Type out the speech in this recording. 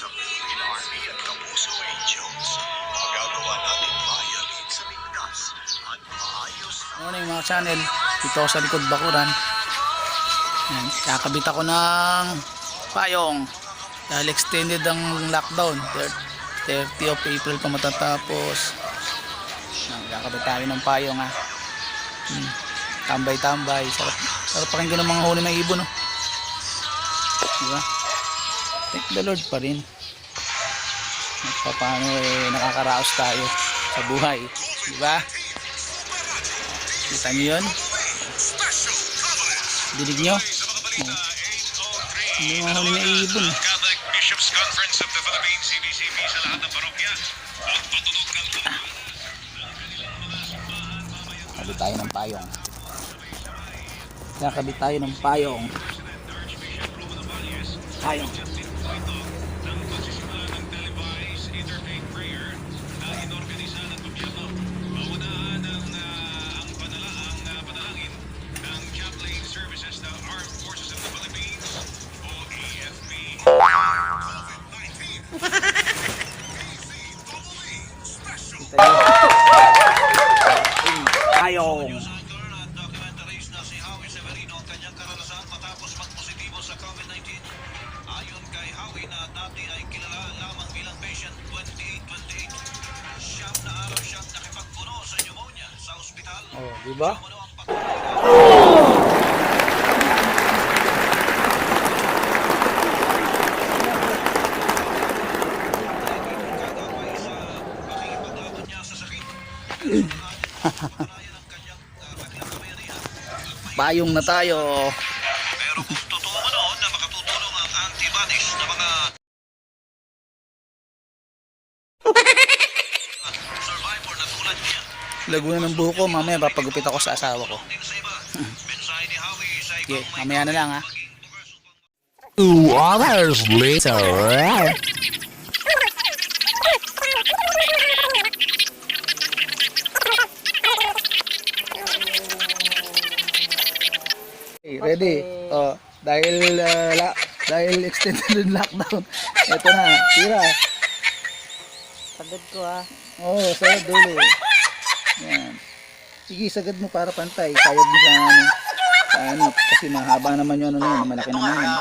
sa Philippine Army at Kapuso Angels. Magagawa natin mayalit sa ligtas at maayos na Morning mga channel, dito ako sa likod bakuran. Ayan, kakabit ako ng payong dahil extended ang lockdown. 30 of April pa matatapos. Ayan, kakabit tayo ng payong ha. Tambay-tambay, sarap pakinggan ng mga huni ng ibon, no? Diba? Thank the Lord pa rin. Paano nakakaraos tayo sa buhay, diba? Kita nyo yun? Dinig nyo? Hindi mga huli na ibon. Catholic Bishops Conference of the Philippines, CBCP, sa lahat ng parokya. Kabit tayo ng payong. Kakabit tayo ng payong. Payong. Payong. Ayon kay Howie na dati ay kilala lamang bilang patient 2828. Siyam na araw siyang nakipagpuno sa pneumonia sa ospital. Oh, diba? Puno ang patuloy sa pakikipaglaban niya sa sakit. Payong na tayo. Pero kung totoo man noon na makatutulong ang antibodies na mga survivor na tulad niya, Laguna ng buhok ko, mamaya papagupit ako sa asawa ko. din sa iba. Mensahe ni Howie sa Okay, ibang may mamaya na lang ha. maging pugso pang 2 hours later. Okay, ready? Oh, dahil extended lockdown. Ito na, tira. Sagad ko ah. Oh, sagad dulo. Yan. Sige, sagad mo para pantay. Sayad mo sa ano. Kasi mahaba naman yung ano na yun, malaki naman yun.